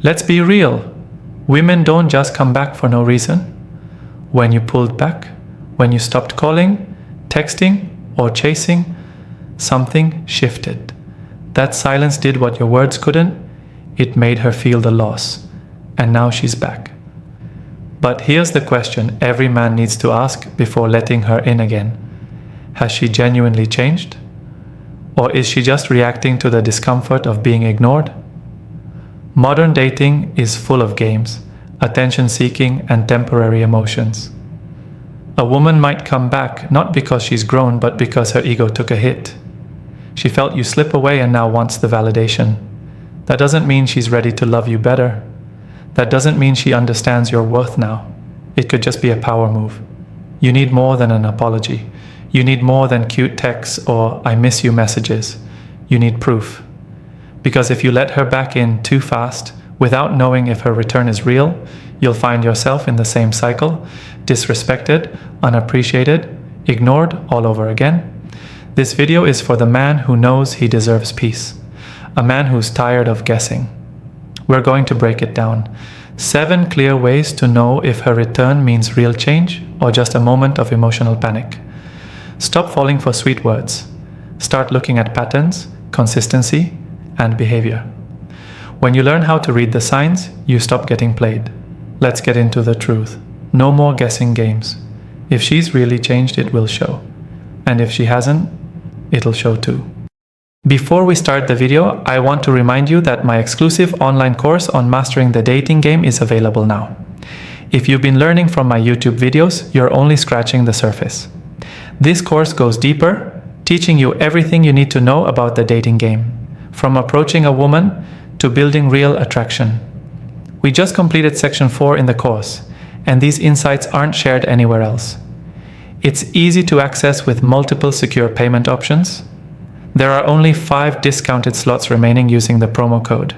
Let's be real. Women don't just come back for no reason. When you pulled back, when you stopped calling, texting, or chasing, something shifted. That silence did what your words couldn't. It made her feel the loss. And now she's back. But here's the question every man needs to ask before letting her in again. Has she genuinely changed? Or is she just reacting to the discomfort of being ignored? Modern dating is full of games, attention-seeking, and temporary emotions. A woman might come back not because she's grown, but because her ego took a hit. She felt you slip away and now wants the validation. That doesn't mean she's ready to love you better. That doesn't mean she understands your worth now. It could just be a power move. You need more than an apology. You need more than cute texts or "I miss you" messages. You need proof. Because if you let her back in too fast, without knowing if her return is real, you'll find yourself in the same cycle, disrespected, unappreciated, ignored all over again. This video is for the man who knows he deserves peace. A man who's tired of guessing. We're going to break it down. 7 clear ways to know if her return means real change or just a moment of emotional panic. Stop falling for sweet words. Start looking at patterns, consistency, and behavior. When you learn how to read the signs, you stop getting played. Let's get into the truth. No more guessing games. If she's really changed, it will show. And if she hasn't, it'll show too. Before we start the video, I want to remind you that my exclusive online course on mastering the dating game is available now. If you've been learning from my YouTube videos, you're only scratching the surface. This course goes deeper, teaching you everything you need to know about the dating game, from approaching a woman to building real attraction. We just completed section 4 in the course, and these insights aren't shared anywhere else. It's easy to access with multiple secure payment options. There are only 5 discounted slots remaining using the promo code.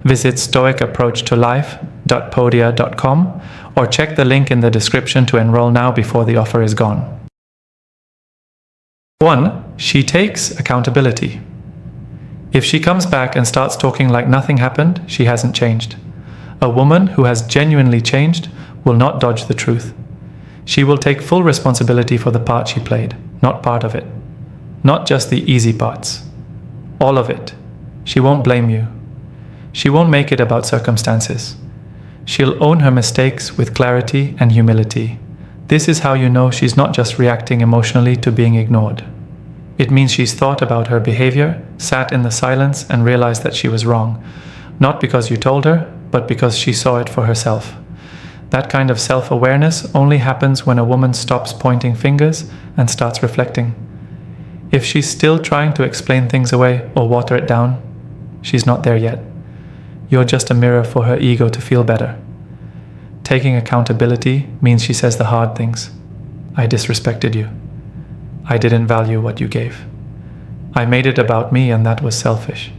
Visit stoicapproachtolife.podia.com or check the link in the description to enroll now before the offer is gone. 1. She takes accountability. If she comes back and starts talking like nothing happened, she hasn't changed. A woman who has genuinely changed will not dodge the truth. She will take full responsibility for the part she played, not part of it. Not just the easy parts. All of it. She won't blame you. She won't make it about circumstances. She'll own her mistakes with clarity and humility. This is how you know she's not just reacting emotionally to being ignored. It means she's thought about her behavior, sat in the silence, and realized that she was wrong. Not because you told her, but because she saw it for herself. That kind of self-awareness only happens when a woman stops pointing fingers and starts reflecting. If she's still trying to explain things away or water it down, she's not there yet. You're just a mirror for her ego to feel better. Taking accountability means she says the hard things. I disrespected you. I didn't value what you gave. I made it about me, and that was selfish.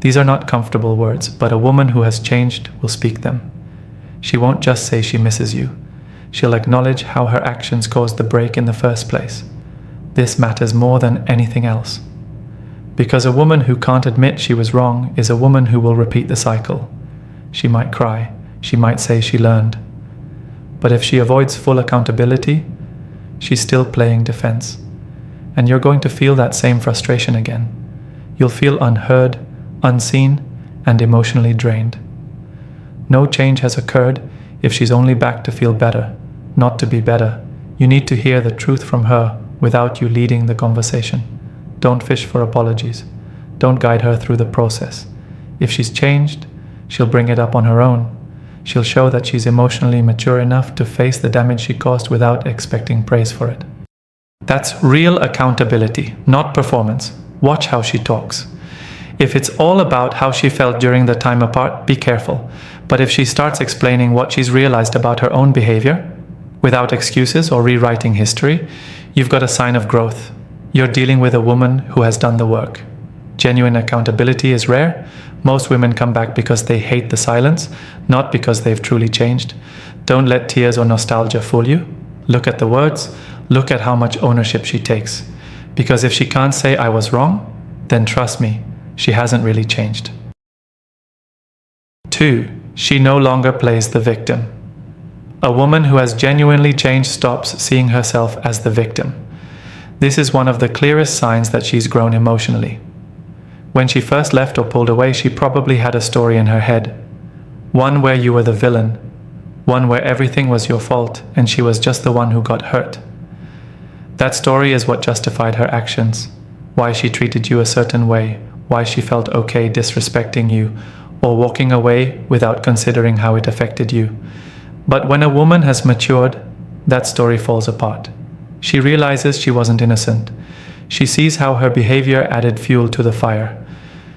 These are not comfortable words, but a woman who has changed will speak them. She won't just say she misses you. She'll acknowledge how her actions caused the break in the first place. This matters more than anything else. Because a woman who can't admit she was wrong is a woman who will repeat the cycle. She might cry. She might say she learned. But if she avoids full accountability, she's still playing defense. And you're going to feel that same frustration again. You'll feel unheard, unseen, and emotionally drained. No change has occurred if she's only back to feel better, not to be better. You need to hear the truth from her without you leading the conversation. Don't fish for apologies. Don't guide her through the process. If she's changed, she'll bring it up on her own. She'll show that she's emotionally mature enough to face the damage she caused without expecting praise for it. That's real accountability, not performance. Watch how she talks. If it's all about how she felt during the time apart, be careful. But if she starts explaining what she's realized about her own behavior, without excuses or rewriting history, you've got a sign of growth. You're dealing with a woman who has done the work. Genuine accountability is rare. Most women come back because they hate the silence, not because they've truly changed. Don't let tears or nostalgia fool you. Look at the words. Look at how much ownership she takes. Because if she can't say I was wrong, then trust me, she hasn't really changed. 2. She no longer plays the victim. A woman who has genuinely changed stops seeing herself as the victim. This is one of the clearest signs that she's grown emotionally. When she first left or pulled away, she probably had a story in her head. One where you were the villain. One where everything was your fault and she was just the one who got hurt. That story is what justified her actions. Why she treated you a certain way. Why she felt okay disrespecting you or walking away without considering how it affected you. But when a woman has matured, that story falls apart. She realizes she wasn't innocent. She sees how her behavior added fuel to the fire.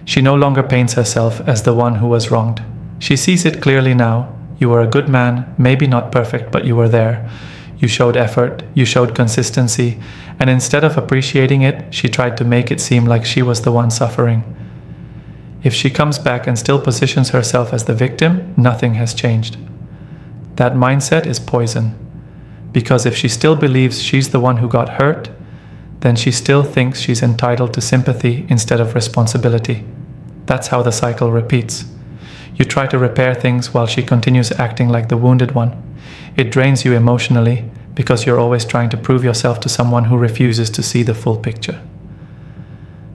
She no longer paints herself as the one who was wronged. She sees it clearly now. You were a good man, maybe not perfect, but you were there. You showed effort, you showed consistency, and instead of appreciating it, she tried to make it seem like she was the one suffering. If she comes back and still positions herself as the victim, nothing has changed. That mindset is poison, because if she still believes she's the one who got hurt, then she still thinks she's entitled to sympathy instead of responsibility. That's how the cycle repeats. You try to repair things while she continues acting like the wounded one. It drains you emotionally because you're always trying to prove yourself to someone who refuses to see the full picture.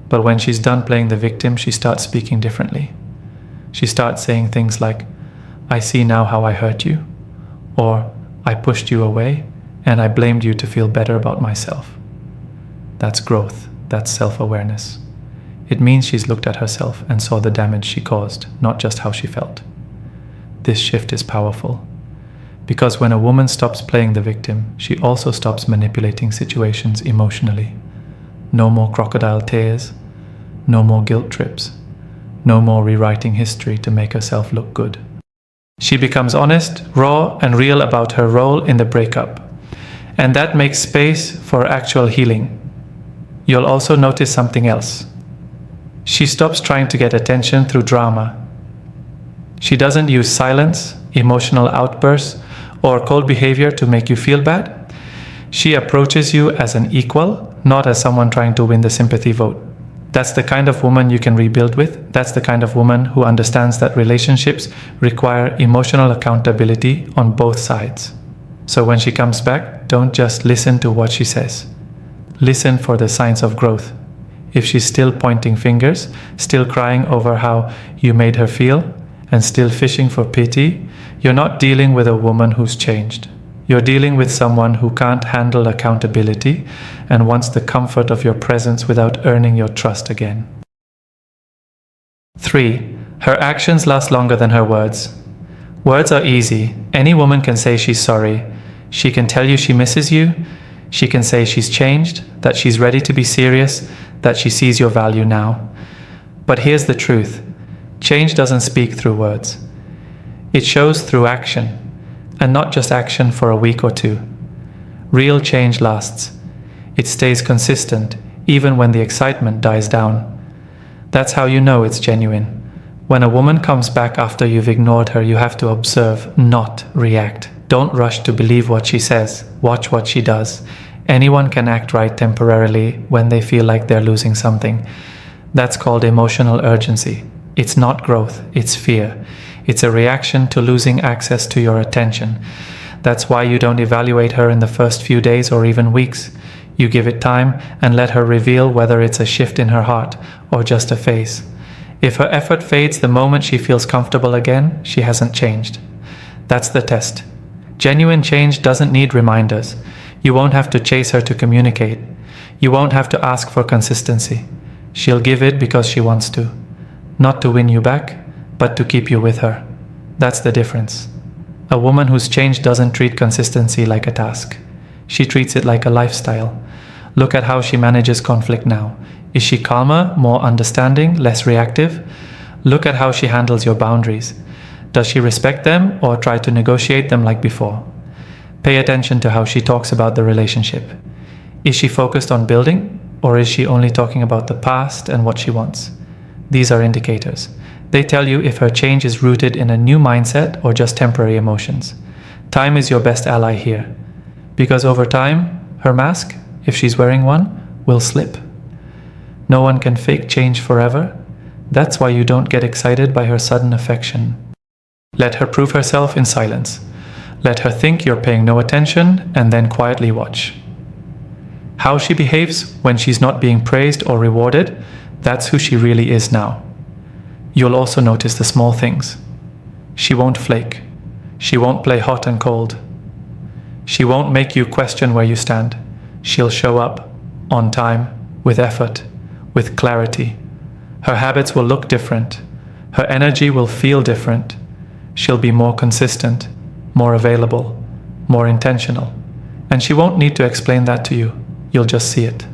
But when she's done playing the victim, she starts speaking differently. She starts saying things like, "I see now how I hurt you," or "I pushed you away and I blamed you to feel better about myself." That's growth. That's self-awareness. It means she's looked at herself and saw the damage she caused, not just how she felt. This shift is powerful, because when a woman stops playing the victim, she also stops manipulating situations emotionally. No more crocodile tears, no more guilt trips, no more rewriting history to make herself look good. She becomes honest, raw, and real about her role in the breakup, and that makes space for actual healing. You'll also notice something else. She stops trying to get attention through drama. She doesn't use silence, emotional outbursts, or cold behavior to make you feel bad. She approaches you as an equal, not as someone trying to win the sympathy vote. That's the kind of woman you can rebuild with. That's the kind of woman who understands that relationships require emotional accountability on both sides. So when she comes back, don't just listen to what she says. Listen for the signs of growth. If she's still pointing fingers, still crying over how you made her feel, and still fishing for pity, you're not dealing with a woman who's changed. You're dealing with someone who can't handle accountability and wants the comfort of your presence without earning your trust again. 3. Her actions last longer than her words. Words are easy. Any woman can say she's sorry. She can tell you she misses you. She can say she's changed, that she's ready to be serious, that she sees your value now. But here's the truth. Change doesn't speak through words. It shows through action, and not just action for a week or two. Real change lasts. It stays consistent, even when the excitement dies down. That's how you know it's genuine. When a woman comes back after you've ignored her, you have to observe, not react. Don't rush to believe what she says. Watch what she does. Anyone can act right temporarily when they feel like they're losing something. That's called emotional urgency. It's not growth, it's fear. It's a reaction to losing access to your attention. That's why you don't evaluate her in the first few days or even weeks. You give it time and let her reveal whether it's a shift in her heart or just a phase. If her effort fades the moment she feels comfortable again, she hasn't changed. That's the test. Genuine change doesn't need reminders. You won't have to chase her to communicate. You won't have to ask for consistency. She'll give it because she wants to. Not to win you back, but to keep you with her. That's the difference. A woman who's changed doesn't treat consistency like a task. She treats it like a lifestyle. Look at how she manages conflict now. Is she calmer, more understanding, less reactive? Look at how she handles your boundaries. Does she respect them or try to negotiate them like before? Pay attention to how she talks about the relationship. Is she focused on building, or is she only talking about the past and what she wants? These are indicators. They tell you if her change is rooted in a new mindset or just temporary emotions. Time is your best ally here. Because over time, her mask, if she's wearing one, will slip. No one can fake change forever. That's why you don't get excited by her sudden affection. Let her prove herself in silence. Let her think you're paying no attention and then quietly watch. How she behaves when she's not being praised or rewarded, that's who she really is now. You'll also notice the small things. She won't flake. She won't play hot and cold. She won't make you question where you stand. She'll show up, on time, with effort, with clarity. Her habits will look different. Her energy will feel different. She'll be more consistent, more available, more intentional. And she won't need to explain that to you. You'll just see it.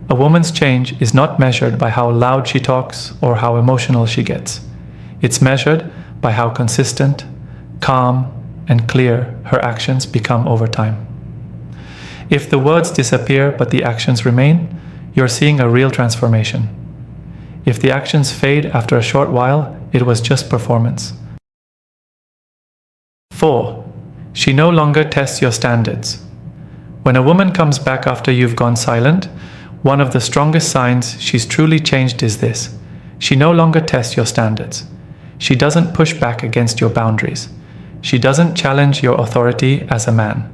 A woman's change is not measured by how loud she talks or how emotional she gets. It's measured by how consistent, calm, and clear her actions become over time. If the words disappear but the actions remain, you're seeing a real transformation. If the actions fade after a short while, it was just performance. 4. She no longer tests your standards. When a woman comes back after you've gone silent, one of the strongest signs she's truly changed is this. She no longer tests your standards. She doesn't push back against your boundaries. She doesn't challenge your authority as a man.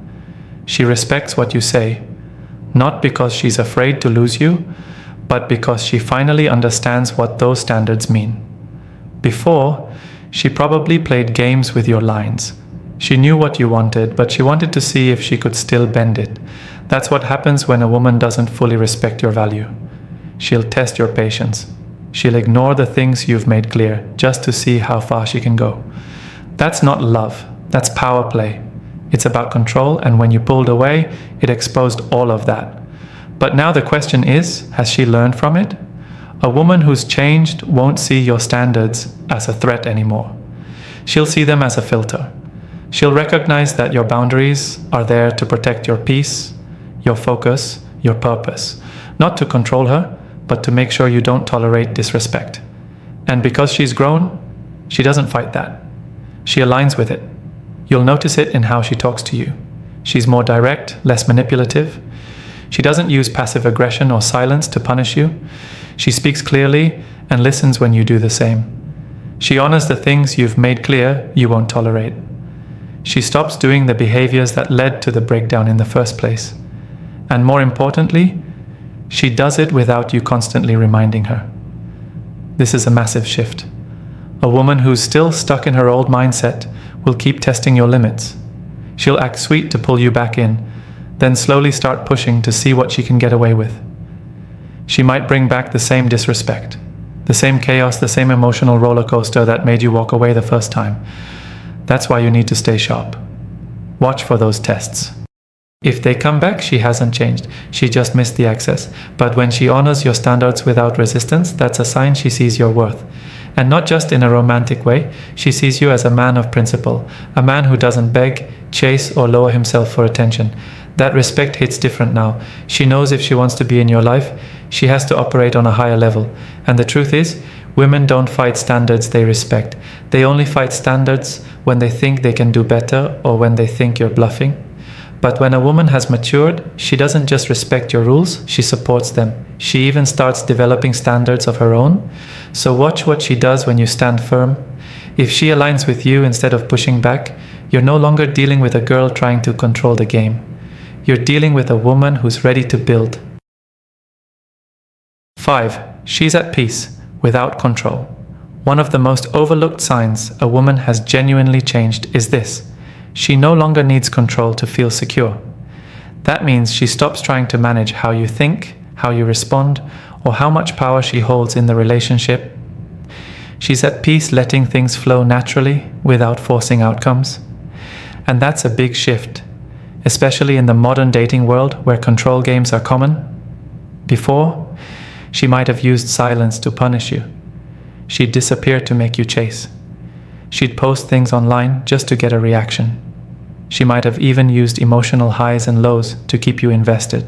She respects what you say, not because she's afraid to lose you, but because she finally understands what those standards mean. Before, she probably played games with your lines. She knew what you wanted, but she wanted to see if she could still bend it. That's what happens when a woman doesn't fully respect your value. She'll test your patience. She'll ignore the things you've made clear, just to see how far she can go. That's not love. That's power play. It's about control, and when you pulled away, it exposed all of that. But now the question is, has she learned from it? A woman who's changed won't see your standards as a threat anymore. She'll see them as a filter. She'll recognize that your boundaries are there to protect your peace, your focus, your purpose. Not to control her, but to make sure you don't tolerate disrespect. And because she's grown, she doesn't fight that. She aligns with it. You'll notice it in how she talks to you. She's more direct, less manipulative. She doesn't use passive aggression or silence to punish you. She speaks clearly and listens when you do the same. She honors the things you've made clear you won't tolerate. She stops doing the behaviors that led to the breakdown in the first place. And more importantly, she does it without you constantly reminding her. This is a massive shift. A woman who's still stuck in her old mindset will keep testing your limits. She'll act sweet to pull you back in, then slowly start pushing to see what she can get away with. She might bring back the same disrespect, the same chaos, the same emotional roller coaster that made you walk away the first time. That's why you need to stay sharp. Watch for those tests. If they come back, she hasn't changed. She just missed the access. But when she honors your standards without resistance, that's a sign she sees your worth. And not just in a romantic way, she sees you as a man of principle, a man who doesn't beg, chase, or lower himself for attention. That respect hits different now. She knows if she wants to be in your life, she has to operate on a higher level. And the truth is, women don't fight standards they respect. They only fight standards when they think they can do better or when they think you're bluffing. But when a woman has matured, she doesn't just respect your rules, she supports them. She even starts developing standards of her own. So watch what she does when you stand firm. If she aligns with you instead of pushing back, you're no longer dealing with a girl trying to control the game. You're dealing with a woman who's ready to build. 5. She's at peace, without control. One of the most overlooked signs a woman has genuinely changed is this. She no longer needs control to feel secure. That means she stops trying to manage how you think, how you respond, or how much power she holds in the relationship. She's at peace letting things flow naturally without forcing outcomes. And that's a big shift, especially in the modern dating world where control games are common. Before, she might have used silence to punish you. She'd disappear to make you chase. She'd post things online just to get a reaction. She might have even used emotional highs and lows to keep you invested.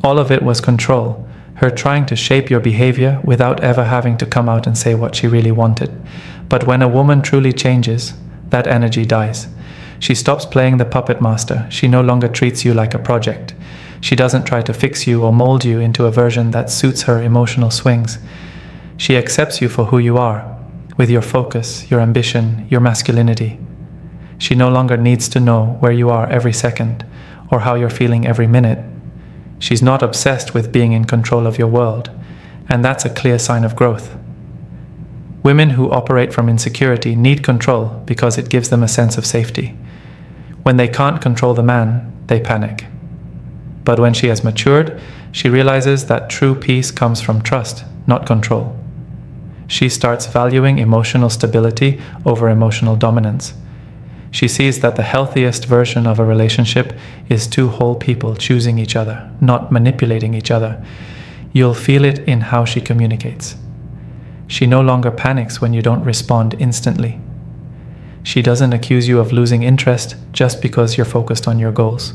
All of it was control, her trying to shape your behavior without ever having to come out and say what she really wanted. But when a woman truly changes, that energy dies. She stops playing the puppet master. She no longer treats you like a project. She doesn't try to fix you or mold you into a version that suits her emotional swings. She accepts you for who you are. with your focus, your ambition, your masculinity. She no longer needs to know where you are every second or how you're feeling every minute. She's not obsessed with being in control of your world, and that's a clear sign of growth. Women who operate from insecurity need control because it gives them a sense of safety. When they can't control the man, they panic. But when she has matured, she realizes that true peace comes from trust, not control. She starts valuing emotional stability over emotional dominance. She sees that the healthiest version of a relationship is two whole people choosing each other, not manipulating each other. You'll feel it in how she communicates. She no longer panics when you don't respond instantly. She doesn't accuse you of losing interest just because you're focused on your goals.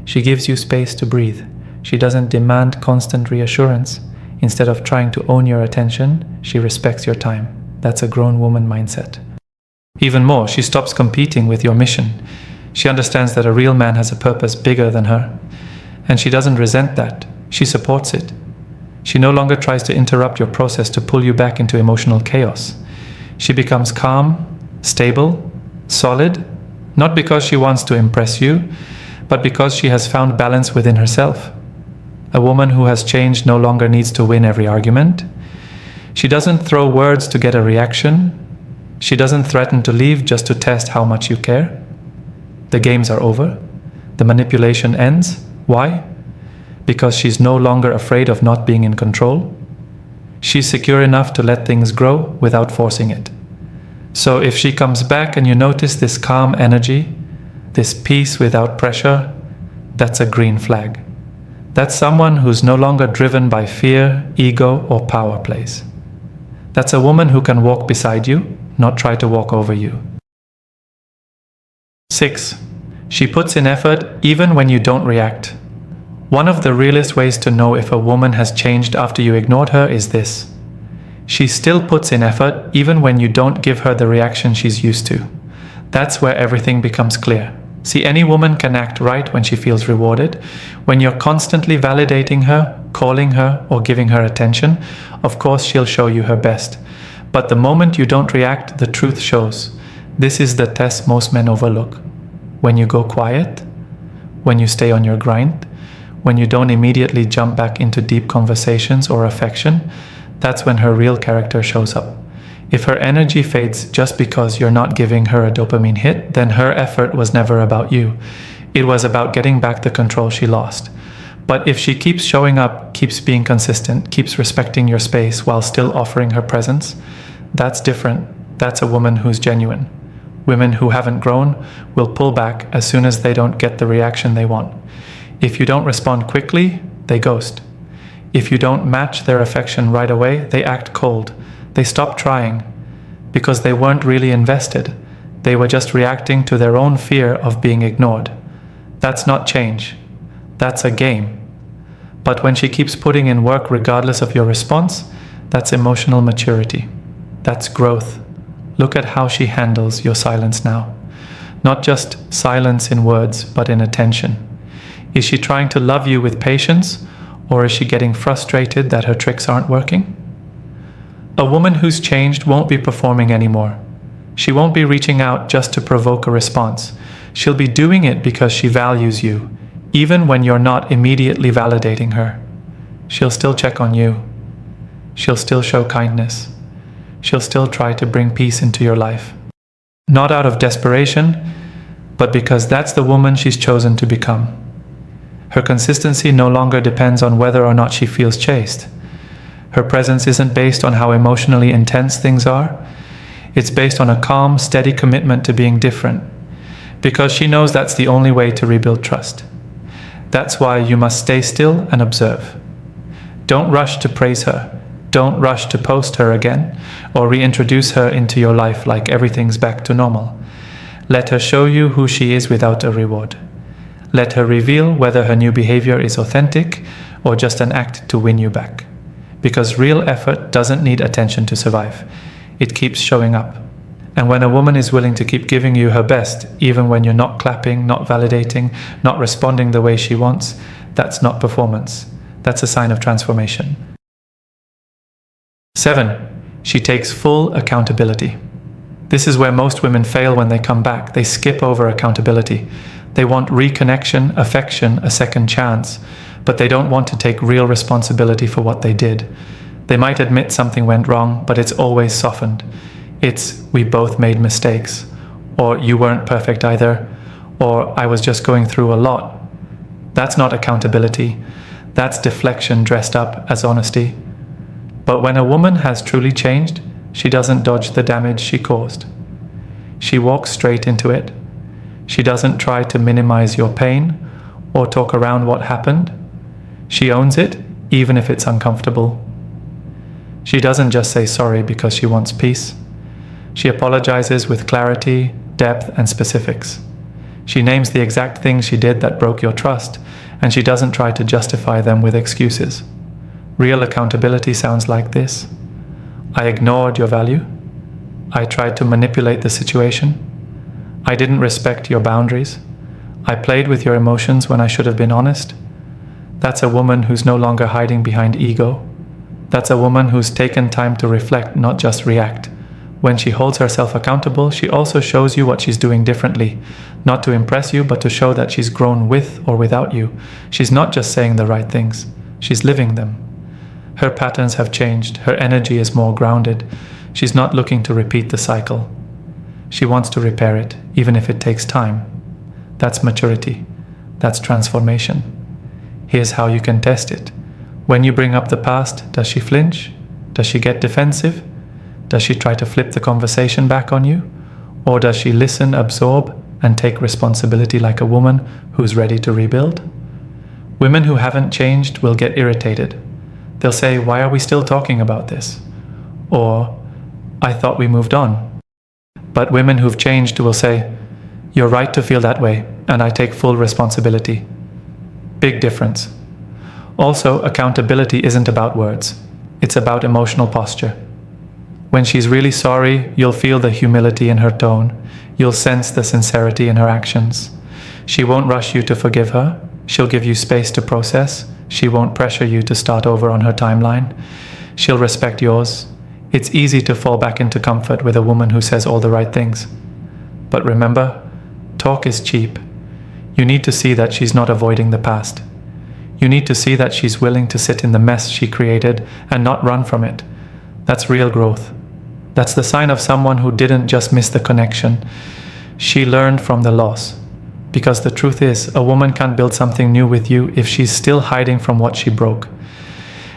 She gives you space to breathe. She doesn't demand constant reassurance. Instead of trying to own your attention, she respects your time. That's a grown woman mindset. Even more, she stops competing with your mission. She understands that a real man has a purpose bigger than her. And she doesn't resent that. She supports it. She no longer tries to interrupt your process to pull you back into emotional chaos. She becomes calm, stable, solid, not because she wants to impress you, but because she has found balance within herself. A woman who has changed no longer needs to win every argument. She doesn't throw words to get a reaction. She doesn't threaten to leave just to test how much you care. The games are over. The manipulation ends. Why? Because she's no longer afraid of not being in control. She's secure enough to let things grow without forcing it. So if she comes back and you notice this calm energy, this peace without pressure, that's a green flag. That's someone who's no longer driven by fear, ego, or power plays. That's a woman who can walk beside you, not try to walk over you. 6. She puts in effort even when you don't react. One of the realest ways to know if a woman has changed after you ignored her is this. She still puts in effort even when you don't give her the reaction she's used to. That's where everything becomes clear. See, any woman can act right when she feels rewarded. When you're constantly validating her, calling her, or giving her attention, of course she'll show you her best. But the moment you don't react, the truth shows. This is the test most men overlook. When you go quiet, when you stay on your grind, when you don't immediately jump back into deep conversations or affection, that's when her real character shows up. If her energy fades just because you're not giving her a dopamine hit, then her effort was never about you. It was about getting back the control she lost. But if she keeps showing up, keeps being consistent, keeps respecting your space while still offering her presence, that's different. That's a woman who's genuine. Women who haven't grown will pull back as soon as they don't get the reaction they want. If you don't respond quickly, they ghost. If you don't match their affection right away, they act cold. They stop trying because they weren't really invested. They were just reacting to their own fear of being ignored. That's not change. That's a game. But when she keeps putting in work regardless of your response, that's emotional maturity. That's growth. Look at how she handles your silence now. Not just silence in words, but in attention. Is she trying to love you with patience, or is she getting frustrated that her tricks aren't working? A woman who's changed won't be performing anymore. She won't be reaching out just to provoke a response. She'll be doing it because she values you, even when you're not immediately validating her. She'll still check on you. She'll still show kindness. She'll still try to bring peace into your life. Not out of desperation, but because that's the woman she's chosen to become. Her consistency no longer depends on whether or not she feels chased. Her presence isn't based on how emotionally intense things are. It's based on a calm, steady commitment to being different, because she knows that's the only way to rebuild trust. That's why you must stay still and observe. Don't rush to praise her. Don't rush to post her again or reintroduce her into your life like everything's back to normal. Let her show you who she is without a reward. Let her reveal whether her new behavior is authentic or just an act to win you back. Because real effort doesn't need attention to survive. It keeps showing up. And when a woman is willing to keep giving you her best, even when you're not clapping, not validating, not responding the way she wants, that's not performance. That's a sign of transformation. 7. She takes full accountability. This is where most women fail when they come back. They skip over accountability. They want reconnection, affection, a second chance, but they don't want to take real responsibility for what they did. They might admit something went wrong, but it's always softened. It's, we both made mistakes, or you weren't perfect either, or I was just going through a lot. That's not accountability. That's deflection dressed up as honesty. But when a woman has truly changed, she doesn't dodge the damage she caused. She walks straight into it. She doesn't try to minimize your pain or talk around what happened. She owns it, even if it's uncomfortable. She doesn't just say sorry because she wants peace. She apologizes with clarity, depth, and specifics. She names the exact things she did that broke your trust, and she doesn't try to justify them with excuses. Real accountability sounds like this. I ignored your value. I tried to manipulate the situation. I didn't respect your boundaries. I played with your emotions when I should have been honest. That's a woman who's no longer hiding behind ego. That's a woman who's taken time to reflect, not just react. When she holds herself accountable, she also shows you what she's doing differently, not to impress you, but to show that she's grown with or without you. She's not just saying the right things, she's living them. Her patterns have changed, her energy is more grounded. She's not looking to repeat the cycle. She wants to repair it, even if it takes time. That's maturity. That's transformation. Here's how you can test it. When you bring up the past, does she flinch? Does she get defensive? Does she try to flip the conversation back on you? Or does she listen, absorb, and take responsibility like a woman who's ready to rebuild? Women who haven't changed will get irritated. They'll say, why are we still talking about this? Or, I thought we moved on. But women who've changed will say, you're right to feel that way, and I take full responsibility. Big difference. Also, accountability isn't about words. It's about emotional posture. When she's really sorry, you'll feel the humility in her tone. You'll sense the sincerity in her actions. She won't rush you to forgive her. She'll give you space to process. She won't pressure you to start over on her timeline. She'll respect yours. It's easy to fall back into comfort with a woman who says all the right things. But remember, talk is cheap. You need to see that she's not avoiding the past. You need to see that she's willing to sit in the mess she created and not run from it. That's real growth. That's the sign of someone who didn't just miss the connection. She learned from the loss. Because the truth is, a woman can't build something new with you if she's still hiding from what she broke.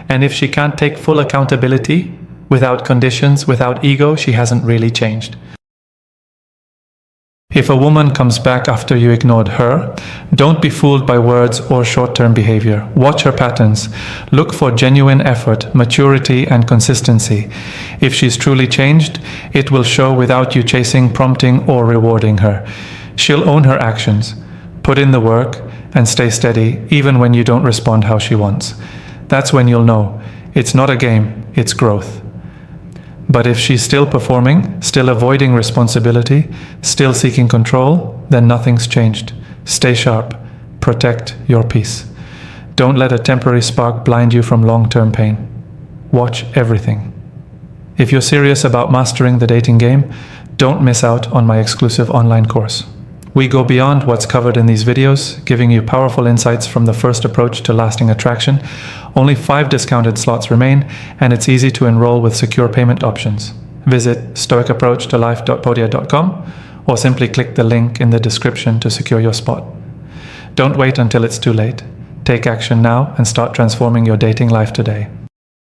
And if she can't take full accountability, without conditions, without ego, she hasn't really changed. If a woman comes back after you ignored her, don't be fooled by words or short-term behavior. Watch her patterns. Look for genuine effort, maturity, and consistency. If she's truly changed, it will show without you chasing, prompting, or rewarding her. She'll own her actions, put in the work, and stay steady, even when you don't respond how she wants. That's when you'll know. It's not a game, it's growth. But if she's still performing, still avoiding responsibility, still seeking control, then nothing's changed. Stay sharp. Protect your peace. Don't let a temporary spark blind you from long-term pain. Watch everything. If you're serious about mastering the dating game, don't miss out on my exclusive online course. We go beyond what's covered in these videos, giving you powerful insights from the first approach to lasting attraction. Only 5 discounted slots remain, and it's easy to enroll with secure payment options. Visit stoicapproachtolife.podia.com or simply click the link in the description to secure your spot. Don't wait until it's too late. Take action now and start transforming your dating life today.